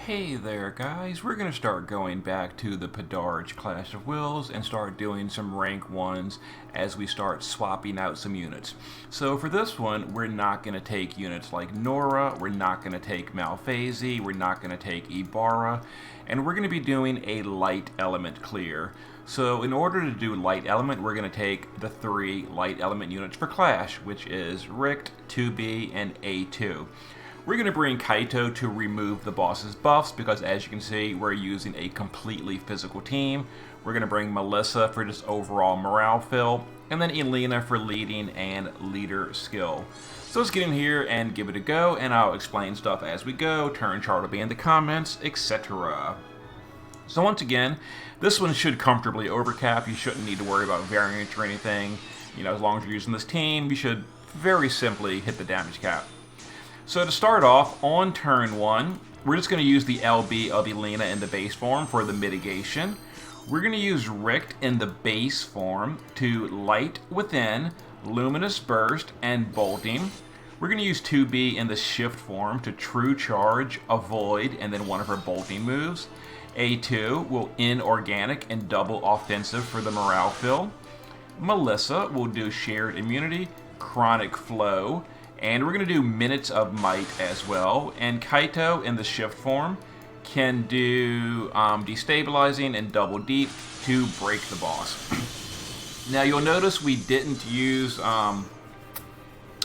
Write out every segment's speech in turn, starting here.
Hey there guys, we're going to start going back to the Podarge Clash of Wills and start doing some rank 1s as we start swapping out some units. So for this one, we're not going to take units like Nora, we're not going to take Malphase, we're not going to take Ibarra, and we're going to be doing a light element clear. So in order to do light element, we're going to take the 3 light element units for Clash, which is Richt, 2B, and A2. We're going to bring Kaito to remove the boss's buffs because, as you can see, we're using a completely physical team. We're going to bring Melissa for just overall morale fill, and then Elena for leading and leader skill. So let's get in here and give it a go, and I'll explain stuff as we go. Turn chart will be in the comments, etc. So once again, this one should comfortably overcap. You shouldn't need to worry about variance or anything. You know, as long as you're using this team, you should very simply hit the damage cap. So to start off, on turn 1, we're just going to use the LB of Elena in the base form for the mitigation. We're going to use Richt in the base form to Light Within, Luminous Burst, and Bolting. We're going to use 2B in the shift form to True Charge, Avoid, and then one of her bolting moves. A2 will Inorganic and double offensive for the morale fill. Melissa will do Shared Immunity, Chronic Flow, and we're going to do Minutes of Might as well. And Kaito in the shift form can do Destabilizing and Double Deep to break the boss. Now you'll notice we didn't use... oh,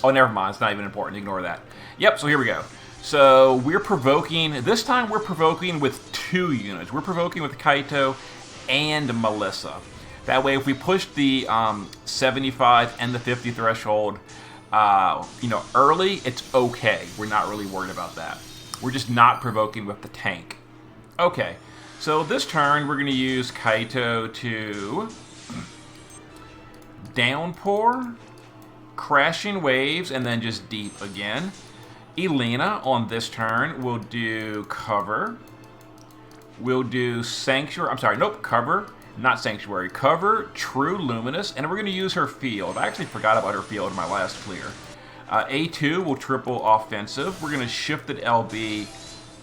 never mind. It's not even important. Ignore that. Yep, so here we go. So we're provoking... This time we're provoking with 2 units. We're provoking with Kaito and Melissa. That way if we push the 75 and the 50 threshold... early, it's okay. We're not really worried about that. We're just not provoking with the tank. Okay, so this turn we're going to use Kaito to Downpour, Crashing Waves, and then just Deep again. Elena on this turn will do Cover. We'll do Sanctuary. I'm sorry, nope, Cover. Not Sanctuary. Cover, True Luminous, and we're going to use her field. I actually forgot about her field in my last clear. A2 will triple offensive. We're going to shift it LB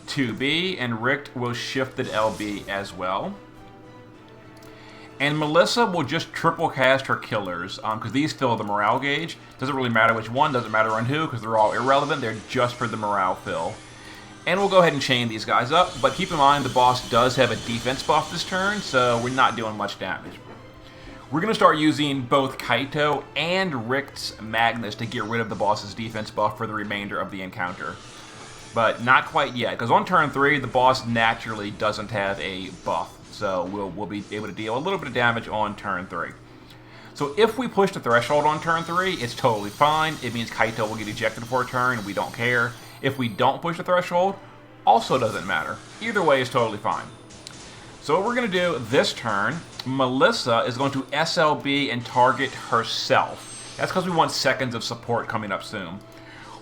2B, and Richt will shift it LB as well. And Melissa will just triple cast her killers, because these fill the morale gauge. Doesn't really matter which one, doesn't matter on who, because they're all irrelevant. They're just for the morale fill. And we'll go ahead and chain these guys up, but keep in mind the boss does have a defense buff this turn, so we're not doing much damage. We're going to start using both Kaito and Richt's Magnus to get rid of the boss's defense buff for the remainder of the encounter. But not quite yet, because on turn 3, the boss naturally doesn't have a buff, so we'll be able to deal a little bit of damage on turn 3. So if we push the threshold on turn 3, it's totally fine. It means Kaito will get ejected for a turn, we don't care. If we don't push the threshold, also doesn't matter. Either way is totally fine. So what we're going to do this turn, Melissa is going to SLB and target herself. That's because we want seconds of support coming up soon.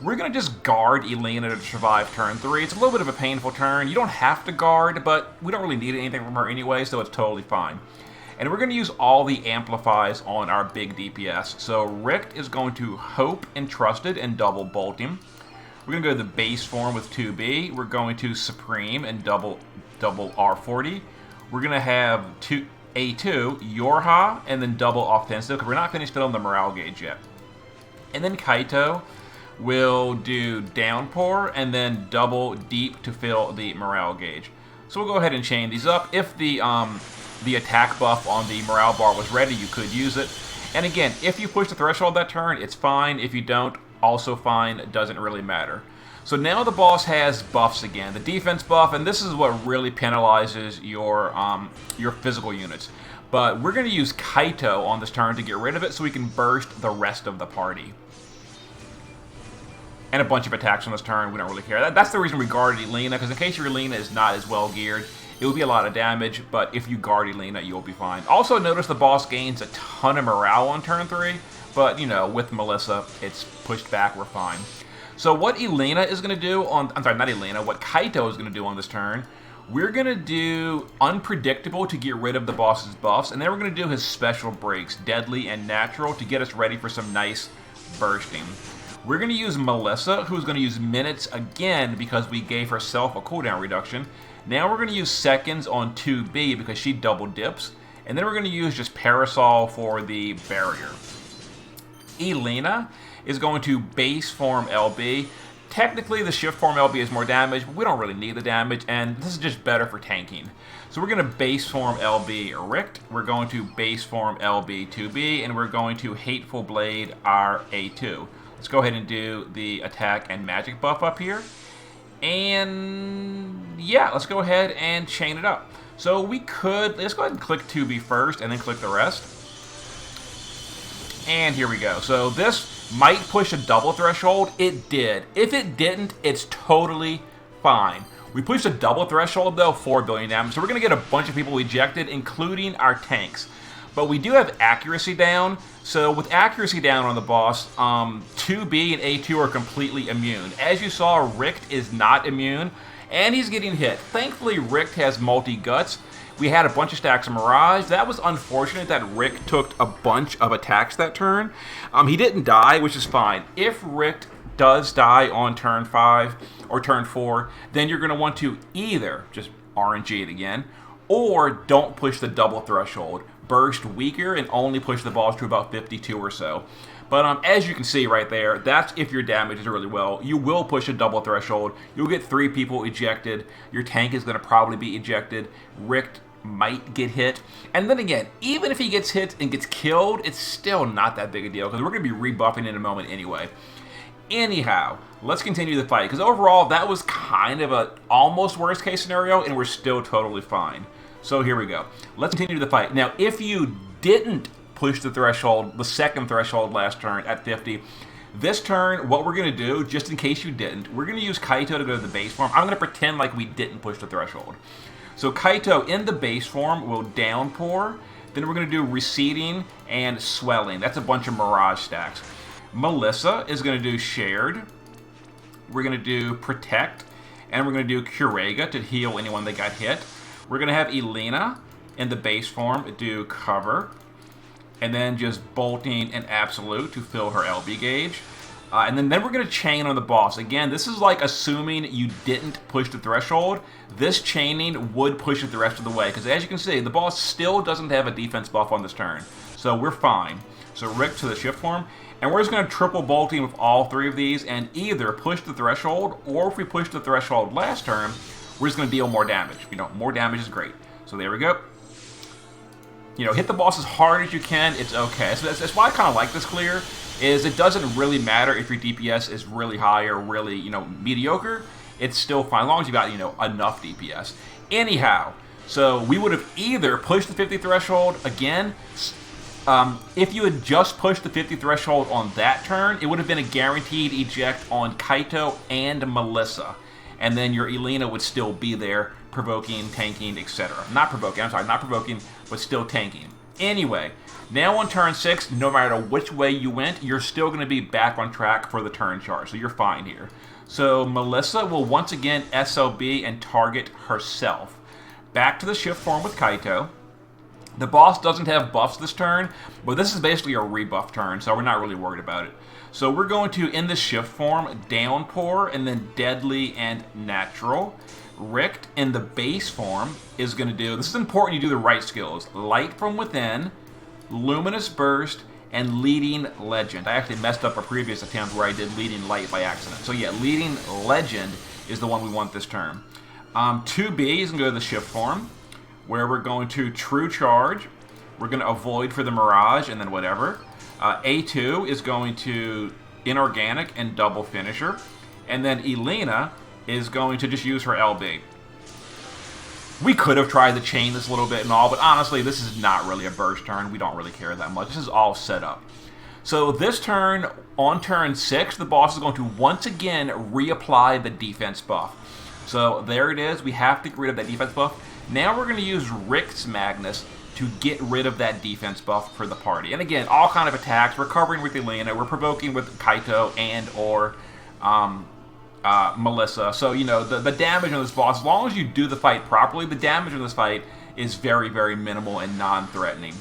We're going to just guard Elena to survive turn 3. It's a little bit of a painful turn. You don't have to guard, but we don't really need anything from her anyway, so it's totally fine. And we're going to use all the amplifies on our big DPS. So Richt is going to Hope and Trusted and double bolting. We're going to go to the base form with 2B. We're going to Supreme and double R40. We're going to have A2, Yorha, and then double offensive, because we're not finished filling the morale gauge yet. And then Kaito will do Downpour, and then double Deep to fill the morale gauge. So we'll go ahead and chain these up. If the attack buff on the morale bar was ready, you could use it. And again, if you push the threshold that turn, it's fine. If you don't, also fine, it doesn't really matter. So now the boss has buffs again. The defense buff, and this is what really penalizes your physical units. But we're going to use Kaito on this turn to get rid of it so we can burst the rest of the party. And a bunch of attacks on this turn, we don't really care. That's the reason we guarded Elena, because in case your Elena is not as well geared, it will be a lot of damage, but if you guard Elena, you'll be fine. Also notice the boss gains a ton of morale on turn 3. But, you know, with Melissa, it's pushed back, we're fine. So what Elena is going to do on... I'm sorry, not Elena. What Kaito is going to do on this turn, we're going to do Unpredictable to get rid of the boss's buffs. And then we're going to do his special breaks, Deadly and Natural, to get us ready for some nice bursting. We're going to use Melissa, who's going to use minutes again because we gave herself a cooldown reduction. Now we're going to use seconds on 2B because she double dips. And then we're going to use just Parasol for the barrier. Elena is going to base form LB. Technically, the shift form LB is more damage, but we don't really need the damage, and this is just better for tanking. So we're going to base form LB Richt, we're going to base form LB 2B, and we're going to Hateful Blade our A2. Let's go ahead and do the attack and magic buff up here. And yeah, let's go ahead and chain it up. So we could, let's go ahead and click 2B first, and then click the rest. And here we go. So this might push a double threshold. It did. If it didn't, it's totally fine. We pushed a double threshold, though, 4 billion damage. So we're going to get a bunch of people ejected, including our tanks. But we do have accuracy down. So with accuracy down on the boss, 2B and A2 are completely immune. As you saw, Richt is not immune, and he's getting hit. Thankfully, Richt has multi-guts. We had a bunch of stacks of Mirage. That was unfortunate that Richt took a bunch of attacks that turn. He didn't die, which is fine. If Richt does die on turn 5 or turn 4, then you're going to want to either just RNG it again, or don't push the double threshold. Burst weaker and only push the boss to about 52 or so. But as you can see right there, that's if your damage is really well. You will push a double threshold. You'll get 3 people ejected. Your tank is going to probably be ejected. Richt might get hit. And then again, even if he gets hit and gets killed, it's still not that big a deal because we're going to be rebuffing in a moment anyway. Anyhow, let's continue the fight because overall that was kind of a almost worst case scenario and we're still totally fine. So here we go. Let's continue the fight. Now, if you didn't push the threshold, the second threshold last turn at 50, this turn, what we're going to do, just in case you didn't, we're going to use Kaito to go to the base form. I'm going to pretend like we didn't push the threshold. So Kaito in the base form will downpour. Then we're going to do receding and swelling. That's a bunch of Mirage stacks. Melissa is going to do shared. We're going to do protect. And we're going to do Curaga to heal anyone that got hit. We're going to have Elena in the base form do cover. And then just bolting and absolute to fill her LB gauge. And then we're going to chain on the boss. Again, this is like assuming you didn't push the threshold. This chaining would push it the rest of the way. Because as you can see, the boss still doesn't have a defense buff on this turn. So we're fine. So Rick to the shift form. And we're just going to triple bolting with all 3 of these. And either push the threshold, or if we pushed the threshold last turn, we're just going to deal more damage. You know, more damage is great. So there we go. You know, hit the boss as hard as you can. It's okay. So that's why I kind of like this clear. Is it doesn't really matter if your DPS is really high or really, you know, mediocre. It's still fine as long as you got, you know, enough DPS. Anyhow, so we would have either pushed the 50 threshold again. If you had just pushed the 50 threshold on that turn, it would have been a guaranteed eject on Kaito and Melissa. And then your Elena would still be there, provoking, tanking, etc. Not provoking, I'm sorry, not provoking, but still tanking. Anyway, now on turn 6, no matter which way you went, you're still going to be back on track for the turn charge, so you're fine here. So Melissa will once again SLB and target herself. Back to the shift form with Kaito. The boss doesn't have buffs this turn, but this is basically a rebuff turn, so we're not really worried about it. So we're going to, in the shift form, downpour, and then deadly and natural. Richt in the base form is going to do, this is important you do the right skills, light from within, luminous burst, and leading legend. I actually messed up a previous attempt where I did leading light by accident. So yeah, leading legend is the one we want this turn. 2B is going to go to the shift form, where we're going to true charge. We're going to avoid for the Mirage and then whatever. A2 is going to inorganic and double finisher. And then Elena is going to just use her LB. We could have tried to chain this a little bit and all, but honestly, this is not really a burst turn. We don't really care that much. This is all set up. So this turn, on turn 6, the boss is going to once again reapply the defense buff. So there it is. We have to get rid of that defense buff. Now we're going to use Richt's Magnus to get rid of that defense buff for the party. And again, all kind of attacks. We're covering with Elena. We're provoking with Kaito and or Melissa. So, you know, the damage on this boss, as long as you do the fight properly, the damage on this fight is very, very minimal and non-threatening.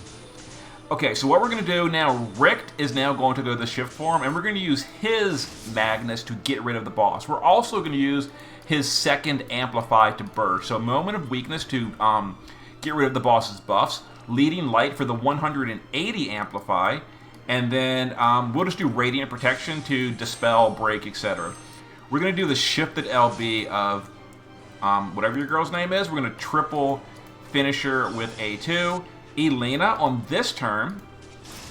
Okay, so what we're going to do now, Richt is now going to go to the shift form, and we're going to use his Magnus to get rid of the boss. We're also going to use his second Amplify to burst. So Moment of Weakness to get rid of the boss's buffs, Leading Light for the 180 Amplify, and then we'll just do Radiant Protection to dispel, break, etc. We're going to do the shifted LB of whatever your girl's name is. We're going to triple finisher with A2. Elena on this turn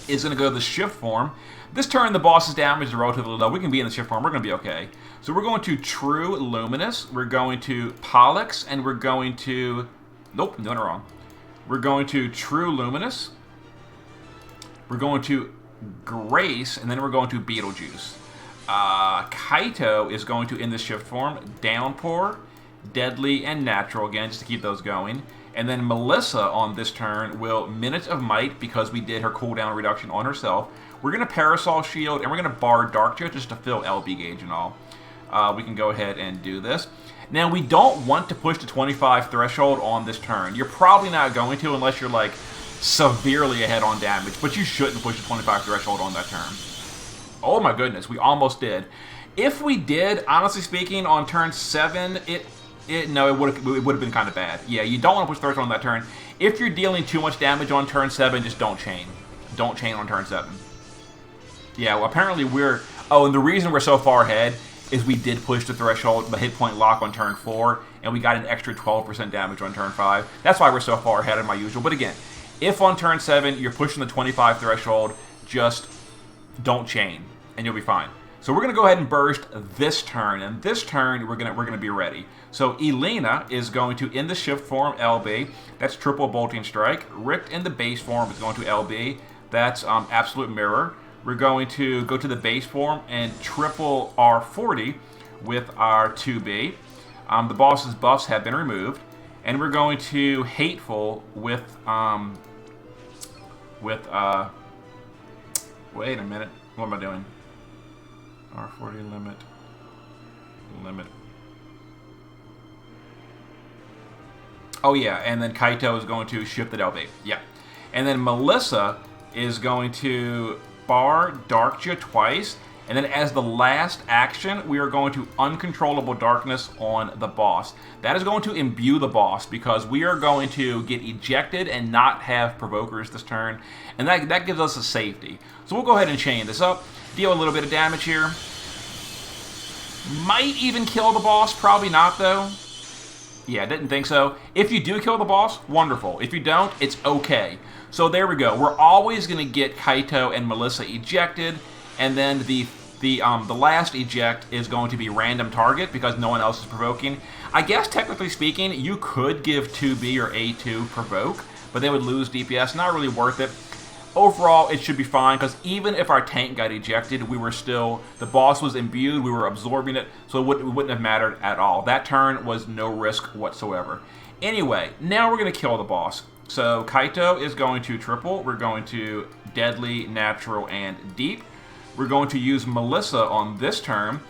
is going to go to the shift form. This turn, the boss's damage is relatively low. We can be in the shift form. We're going to be okay. So we're going to True Luminous. We're going to Pollux, and we're going to... Nope, I'm doing it wrong. We're going to True Luminous. We're going to Grace, and then we're going to Beetlejuice. Kaito is going to, in the shift form, Downpour, Deadly, and Natural again, just to keep those going. And then Melissa on this turn will Minute of Might because we did her cooldown reduction on herself. We're going to Parasol Shield, and we're going to Bar Darkja just to fill LB gauge and all. We can go ahead and do this. Now, we don't want to push the 25 threshold on this turn. You're probably not going to unless you're, like, severely ahead on damage. But you shouldn't push the 25 threshold on that turn. Oh my goodness, we almost did. If we did, honestly speaking, on turn 7, it would have been kind of bad. Yeah, you don't want to push threshold on that turn. If you're dealing too much damage on turn 7, just don't chain. Don't chain on turn 7. Yeah, well, apparently we're... Oh, and the reason we're so far ahead is we did push the threshold, the hit point lock on turn 4, and we got an extra 12% damage on turn 5. That's why we're so far ahead of my usual. But again, if on turn 7 you're pushing the 25 threshold, just don't chain, and you'll be fine. So we're going to go ahead and burst this turn, and this turn we're going to be ready. So Elena is going to, in the shift form, LB. That's triple Bolting Strike. Richt in the base form is going to LB. That's Absolute Mirror. We're going to go to the base form and triple R40 with our 2B. The boss's buffs have been removed. And we're going to Hateful with wait a minute. What am I doing? R40 limit. Oh yeah, and then Kaito is going to shift the LB. Yeah. And then Melissa is going to Bar Darkja twice, and then as the last action, we are going to Uncontrollable Darkness on the boss. That is going to imbue the boss because we are going to get ejected and not have provokers this turn, and that gives us a safety. So we'll go ahead and chain this up, deal a little bit of damage here. Might even kill the boss, probably not though. Yeah, didn't think so. If you do kill the boss, wonderful. If you don't, it's okay. So there we go. We're always going to get Kaito and Melissa ejected, and then the last eject is going to be random target because no one else is provoking. I guess technically speaking, you could give 2B or A2 provoke, but they would lose DPS. Not really worth it. Overall, it should be fine because even if our tank got ejected, we were still, the boss was imbued, we were absorbing it, so it wouldn't have mattered at all. That turn was no risk whatsoever. Anyway, now we're going to kill the boss. So Kaito is going to triple. We're going to Deadly, Natural, and Deep. We're going to use Melissa on this turn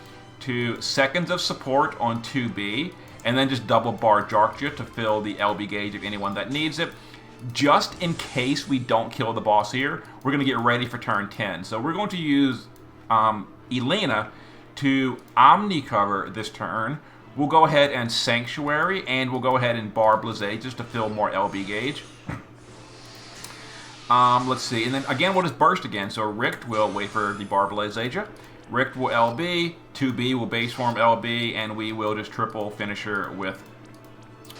to Seconds of Support on 2B, and then just double Bar Darkja to fill the LB gauge of anyone that needs it. Just in case we don't kill the boss here, we're going to get ready for turn 10. So we're going to use Elena to Omni cover this turn. We'll go ahead and Sanctuary, and we'll go ahead and Bar Blizzages just to fill more LB gauge. Let's see, and then again we'll just burst again. So Richt will wait for the Bar Blizzages. Richt will LB, 2B will base form LB, and we will just triple finisher with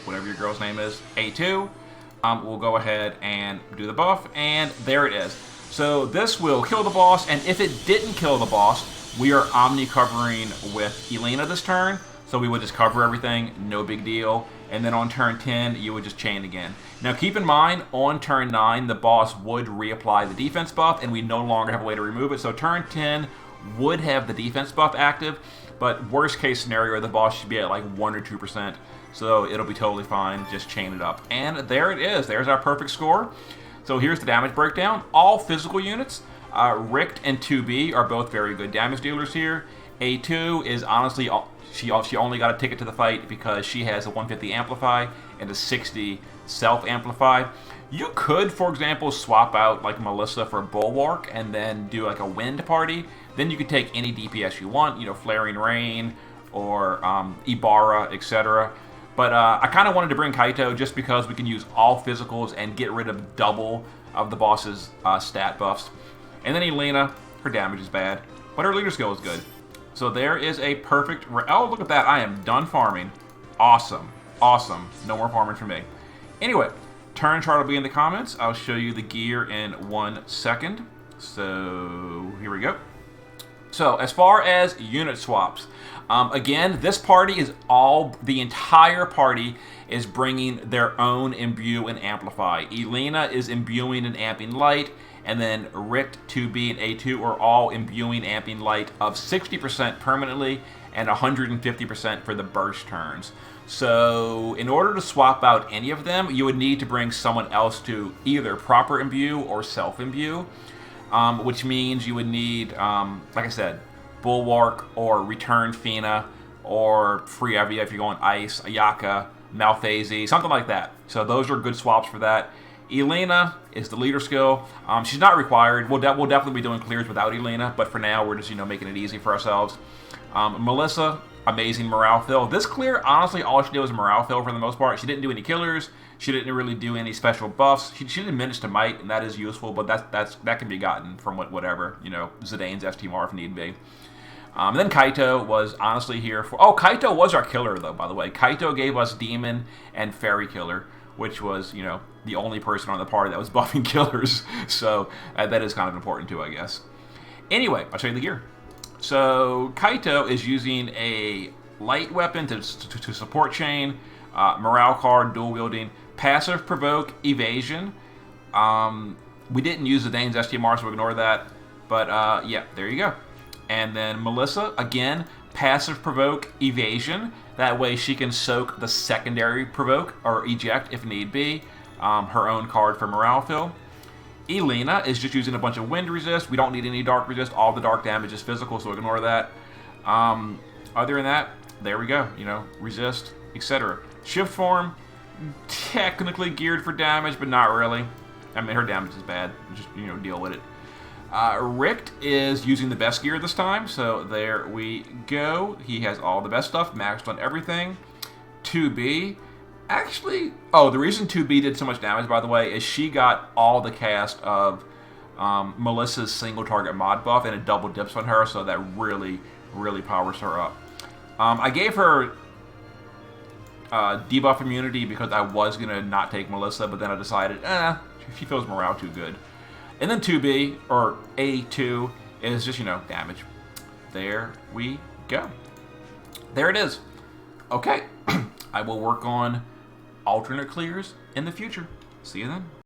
whatever your girl's name is, A2. We'll go ahead and do the buff, and there it is. So this will kill the boss, and if it didn't kill the boss, we are Omni covering with Elena this turn. So we would just cover everything, no big deal. And then on turn 10, you would just chain again. Now keep in mind, on turn 9, the boss would reapply the defense buff, and we no longer have a way to remove it. So turn 10 would have the defense buff active, but worst case scenario, the boss should be at like 1 or 2%. So it'll be totally fine, just chain it up. And there it is, there's our perfect score. So here's the damage breakdown. All physical units, Richt and 2B are both very good damage dealers here. A2 is honestly She only got a ticket to the fight because she has a 150 amplify and a 60 self amplify. You could, for example, swap out like Melissa for Bulwark and then do like a wind party. Then you could take any DPS you want, you know, Flaring Rain or Ibarra, etc. But I kind of wanted to bring Kaito just because we can use all physicals and get rid of double of the boss's stat buffs. And then Elena, her damage is bad, but her leader skill is good. So there is a perfect... Oh, look at that. I am done farming. Awesome. Awesome. No more farming for me. Anyway, turn chart will be in the comments. I'll show you the gear in 1 second. So here we go. So as far as unit swaps, again, this party is the entire party is bringing their own imbue and amplify. Elena is imbuing and amping light, and then Richt, 2B, and A2 are all imbuing amping light of 60% permanently and 150% for the burst turns. So in order to swap out any of them, you would need to bring someone else to either proper imbue or self imbue, which means you would need, like I said, Bulwark or Return Fina or Free Evia if you're going Ice, Ayaka, Malphase, something like that. So those are good swaps for that. Elena is the leader skill. She's not required. We'll definitely be doing clears without Elena, but for now we're just making it easy for ourselves. Melissa, amazing morale fill. This clear, honestly, all she did was morale fill for the most part. She didn't do any killers. She didn't really do any special buffs. She did Menace to Might, and that is useful, but that can be gotten from whatever, Zidane's STMR if need be. And then Kaito was honestly here for... Oh, Kaito was our killer, though, by the way. Kaito gave us Demon and Fairy Killer, which was, the only person on the party that was buffing killers. So that is kind of important, too, I guess. Anyway, I'll show you the gear. So Kaito is using a light weapon to support chain, morale card, dual wielding, passive provoke, evasion. We didn't use the Dane's STMR, so ignore that. But yeah, there you go. And then Melissa, again, passive provoke, evasion. That way she can soak the secondary provoke or eject if need be. Her own card for morale fill. Elena is just using a bunch of wind resist. We don't need any dark resist. All the dark damage is physical, so ignore that. Other than that, there we go. Resist, etc. Shift form, technically geared for damage, but not really. I mean, her damage is bad. Just, deal with it. Richt is using the best gear this time, so there we go. He has all the best stuff, maxed on everything. 2B. Actually, the reason 2B did so much damage, by the way, is she got all the cast of Melissa's single target mod buff, and it double dips on her, so that really, really powers her up. I gave her debuff immunity because I was going to not take Melissa, but then I decided, she feels morale too good. And then 2B, or A2, is just, damage. There we go. There it is. Okay, I will work on alternate clears in the future. See you then.